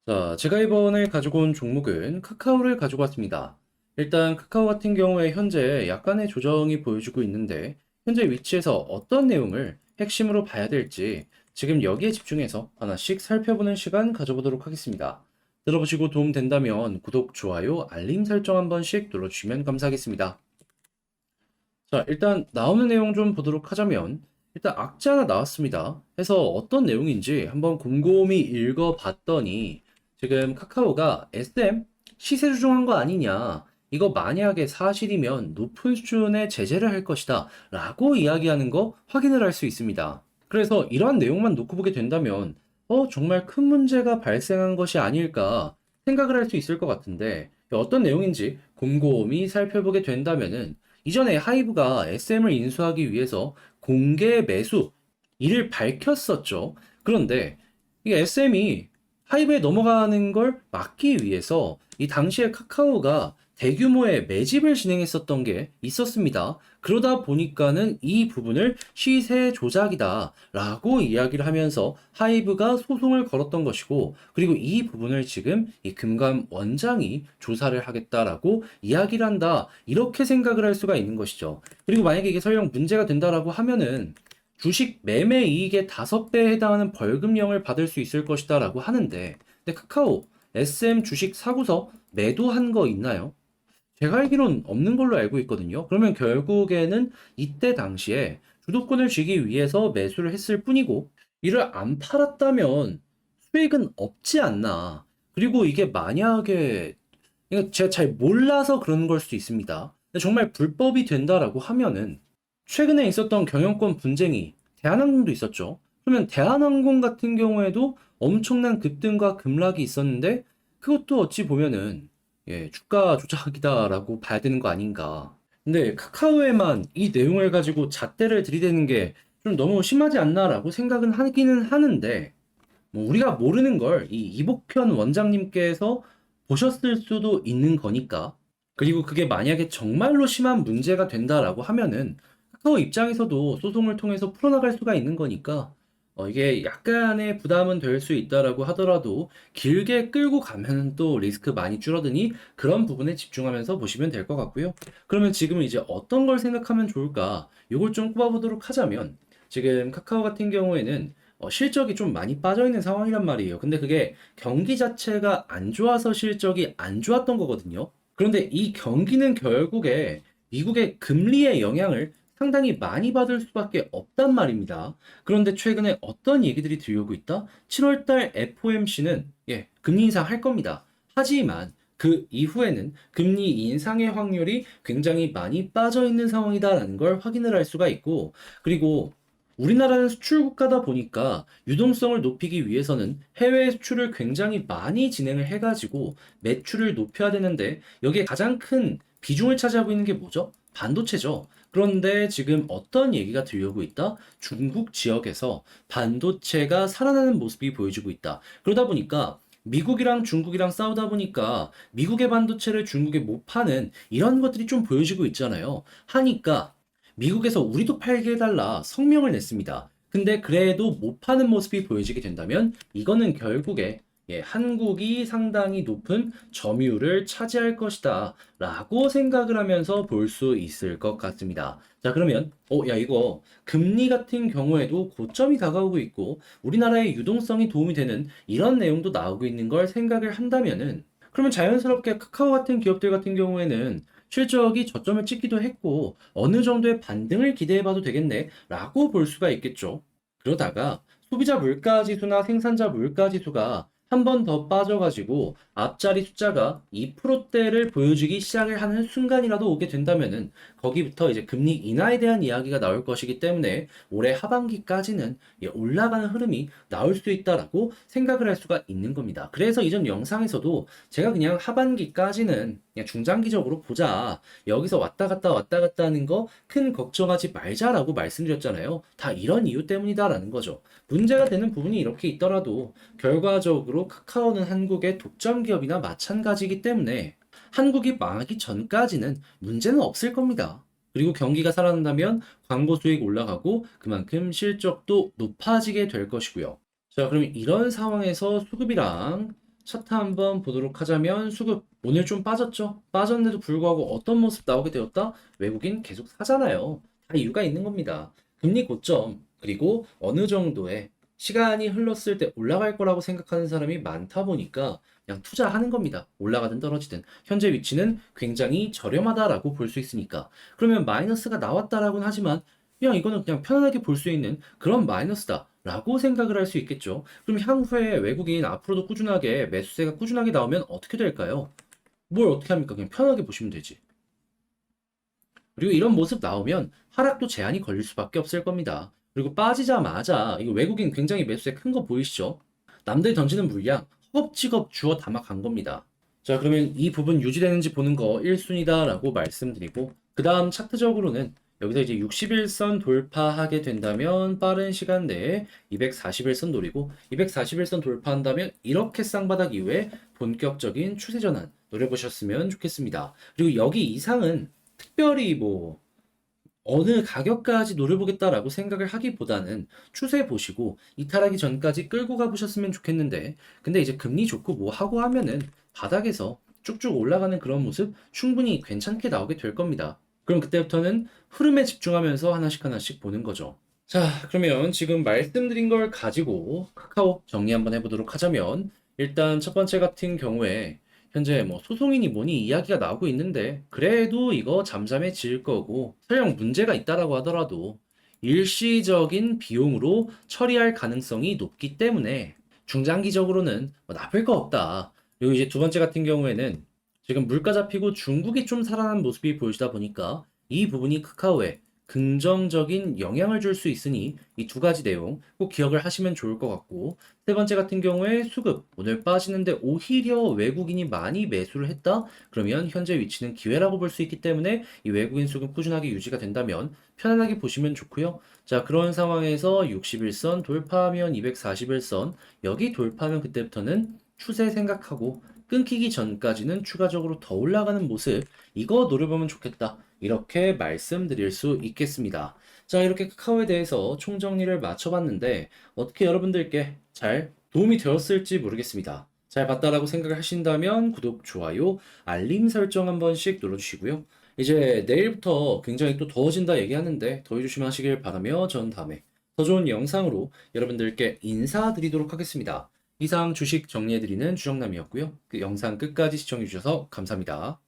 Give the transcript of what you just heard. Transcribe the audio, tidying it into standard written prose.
자, 제가 이번에 가지고 온 종목은 카카오를 가지고 왔습니다. 일단 카카오 같은 경우에 현재 약간의 조정이 보여주고 있는데 현재 위치에서 어떤 내용을 핵심으로 봐야 될지 지금 여기에 집중해서 하나씩 살펴보는 시간 가져보도록 하겠습니다. 들어보시고 도움 된다면 구독, 좋아요, 알림 설정 한 번씩 눌러주시면 감사하겠습니다. 자, 일단 나오는 내용 좀 보도록 하자면 일단 악재 하나 나왔습니다. 해서 어떤 내용인지 한번 곰곰이 읽어봤더니 지금 카카오가 SM 시세 조정한 거 아니냐. 이거 만약에 사실이면 높은 수준의 제재를 할 것이다. 라고 이야기하는 거 확인을 할 수 있습니다. 그래서 이러한 내용만 놓고 보게 된다면 정말 큰 문제가 발생한 것이 아닐까 생각을 할 수 있을 것 같은데 어떤 내용인지 곰곰이 살펴보게 된다면은 이전에 하이브가 SM을 인수하기 위해서 공개 매수 이를 밝혔었죠. 그런데 이 SM이 하이브에 넘어가는 걸 막기 위해서 이 당시에 카카오가 대규모의 매집을 진행했었던 게 있었습니다. 그러다 보니까는 이 부분을 시세 조작이다 라고 이야기를 하면서 하이브가 소송을 걸었던 것이고, 그리고 이 부분을 지금 이 금감 원장이 조사를 하겠다라고 이야기를 한다, 이렇게 생각을 할 수가 있는 것이죠. 그리고 만약에 이게 설령 문제가 된다라고 하면은 주식 매매 이익의 5배에 해당하는 벌금형을 받을 수 있을 것이다 라고 하는데, 근데 카카오 SM 주식 사고서 매도한 거 있나요? 제가 알기론 없는 걸로 알고 있거든요. 그러면 결국에는 이때 당시에 주도권을 쥐기 위해서 매수를 했을 뿐이고, 이를 안 팔았다면 수익은 없지 않나. 그리고 이게 만약에, 이거 제가 잘 몰라서 그런 걸 수도 있습니다. 근데 정말 불법이 된다라고 하면은, 최근에 있었던 경영권 분쟁이 대한항공도 있었죠. 그러면 대한항공 같은 경우에도 엄청난 급등과 급락이 있었는데, 그것도 어찌 보면은 주가 조작이다라고 봐야 되는 거 아닌가. 근데 카카오에만 이 내용을 가지고 잣대를 들이대는 게 좀 너무 심하지 않나라고 생각은 하기는 하는데, 뭐 우리가 모르는 걸 이 이복현 원장님께서 보셨을 수도 있는 거니까. 그리고 그게 만약에 정말로 심한 문제가 된다라고 하면은 카카오 입장에서도 소송을 통해서 풀어나갈 수가 있는 거니까, 이게 약간의 부담은 될 수 있다라고 하더라도 길게 끌고 가면 또 리스크 많이 줄어드니 그런 부분에 집중하면서 보시면 될 것 같고요. 그러면 지금은 이제 어떤 걸 생각하면 좋을까? 요걸 좀 꼽아보도록 하자면, 지금 카카오 같은 경우에는 실적이 좀 많이 빠져 있는 상황이란 말이에요. 근데 그게 경기 자체가 안 좋아서 실적이 안 좋았던 거거든요. 그런데 이 경기는 결국에 미국의 금리의 영향을 상당히 많이 받을 수밖에 없단 말입니다. 그런데 최근에 어떤 얘기들이 들려오고 있다? 7월달 FOMC는 금리 인상할 겁니다. 하지만 그 이후에는 금리 인상의 확률이 굉장히 많이 빠져 있는 상황이다라는 걸 확인을 할 수가 있고, 그리고 우리나라는 수출 국가다 보니까 유동성을 높이기 위해서는 해외 수출을 굉장히 많이 진행을 해가지고 매출을 높여야 되는데, 여기에 가장 큰 비중을 차지하고 있는 게 뭐죠? 반도체죠. 그런데 지금 어떤 얘기가 들려오고 있다? 중국 지역에서 반도체가 살아나는 모습이 보여지고 있다. 그러다 보니까 미국이랑 중국이랑 싸우다 보니까 미국의 반도체를 중국에 못 파는 이런 것들이 좀 보여지고 있잖아요. 하니까 미국에서 우리도 팔게 해달라 성명을 냈습니다. 근데 그래도 못 파는 모습이 보여지게 된다면 이거는 결국에 한국이 상당히 높은 점유율을 차지할 것이다 라고 생각을 하면서 볼 수 있을 것 같습니다. 자, 그러면 야, 이거 금리 같은 경우에도 고점이 다가오고 있고 우리나라의 유동성이 도움이 되는 이런 내용도 나오고 있는 걸 생각을 한다면은, 그러면 자연스럽게 카카오 같은 기업들 같은 경우에는 실적이 저점을 찍기도 했고 어느 정도의 반등을 기대해봐도 되겠네 라고 볼 수가 있겠죠. 그러다가 소비자 물가지수나 생산자 물가지수가 한 번 더 빠져가지고 앞자리 숫자가 2%대를 보여주기 시작을 하는 순간이라도 오게 된다면은 거기부터 이제 금리 인하에 대한 이야기가 나올 것이기 때문에 올해 하반기까지는 올라가는 흐름이 나올 수 있다라고 생각을 할 수가 있는 겁니다. 그래서 이전 영상에서도 제가 그냥 하반기까지는 그냥 중장기적으로 보자. 여기서 왔다 갔다 하는 거 큰 걱정하지 말자라고 말씀드렸잖아요. 다 이런 이유 때문이다라는 거죠. 문제가 되는 부분이 이렇게 있더라도 결과적으로 카카오는 한국의 독점 기업이나 마찬가지이기 때문에 한국이 망하기 전까지는 문제는 없을 겁니다. 그리고 경기가 살아난다면 광고 수익 올라가고 그만큼 실적도 높아지게 될 것이고요. 자, 그럼 이런 상황에서 수급이랑 차트 한번 보도록 하자면 수급 오늘 좀 빠졌죠? 빠졌는데도 불구하고 어떤 모습 나오게 되었다? 외국인 계속 사잖아요. 다 이유가 있는 겁니다. 금리 고점 그리고 어느 정도의 시간이 흘렀을 때 올라갈 거라고 생각하는 사람이 많다 보니까 그냥 투자하는 겁니다. 올라가든 떨어지든 현재 위치는 굉장히 저렴하다라고 볼 수 있으니까 그러면 마이너스가 나왔다라고는 하지만 그냥 이거는 그냥 편안하게 볼 수 있는 그런 마이너스다. 라고 생각을 할 수 있겠죠. 그럼 향후에 외국인 앞으로도 꾸준하게 매수세가 꾸준하게 나오면 어떻게 될까요? 뭘 어떻게 합니까? 그냥 편하게 보시면 되지. 그리고 이런 모습 나오면 하락도 제한이 걸릴 수밖에 없을 겁니다. 그리고 빠지자마자 이거 외국인 굉장히 매수세 큰 거 보이시죠? 남들이 던지는 물량 허겁지겁 주워 담아 간 겁니다. 자, 그러면 이 부분 유지되는지 보는 거 1순위다라고 말씀드리고 그 다음 차트적으로는 여기서 이제 61선 돌파하게 된다면 빠른 시간 내에 241선 노리고 241선 돌파한다면 이렇게 쌍바닥 이후에 본격적인 추세 전환 노려보셨으면 좋겠습니다. 그리고 여기 이상은 특별히 뭐 어느 가격까지 노려보겠다라고 생각을 하기보다는 추세 보시고 이탈하기 전까지 끌고 가보셨으면 좋겠는데 근데 이제 금리 좋고 뭐 하고 하면은 바닥에서 쭉쭉 올라가는 그런 모습 충분히 괜찮게 나오게 될 겁니다. 그럼 그때부터는 흐름에 집중하면서 하나씩 하나씩 보는 거죠. 자, 그러면 지금 말씀드린 걸 가지고 카카오 정리 한번 해보도록 하자면 일단 첫 번째 같은 경우에 현재 뭐 소송이니 뭐니 이야기가 나오고 있는데 그래도 이거 잠잠해질 거고 설령 문제가 있다라고 하더라도 일시적인 비용으로 처리할 가능성이 높기 때문에 중장기적으로는 뭐 나쁠 거 없다. 그리고 이제 두 번째 같은 경우에는 지금 물가 잡히고 중국이 좀 살아난 모습이 보이다 보니까 이 부분이 카카오에 긍정적인 영향을 줄 수 있으니 이 두 가지 내용 꼭 기억을 하시면 좋을 것 같고 세 번째 같은 경우에 수급 오늘 빠지는데 오히려 외국인이 많이 매수를 했다? 그러면 현재 위치는 기회라고 볼 수 있기 때문에 이 외국인 수급 꾸준하게 유지가 된다면 편안하게 보시면 좋고요. 자, 그런 상황에서 61선 돌파하면 241선 여기 돌파하면 그때부터는 추세 생각하고 끊기기 전까지는 추가적으로 더 올라가는 모습 이거 노려보면 좋겠다. 이렇게 말씀드릴 수 있겠습니다. 자, 이렇게 카카오에 대해서 총정리를 마쳐봤는데 어떻게 여러분들께 잘 도움이 되었을지 모르겠습니다. 잘 봤다라고 생각을 하신다면 구독, 좋아요, 알림 설정 한 번씩 눌러주시고요. 이제 내일부터 굉장히 또 더워진다 얘기하는데 더위 조심하시길 바라며 전 다음에 더 좋은 영상으로 여러분들께 인사드리도록 하겠습니다. 이상 주식 정리해드리는 주정남이었고요. 그 영상 끝까지 시청해주셔서 감사합니다.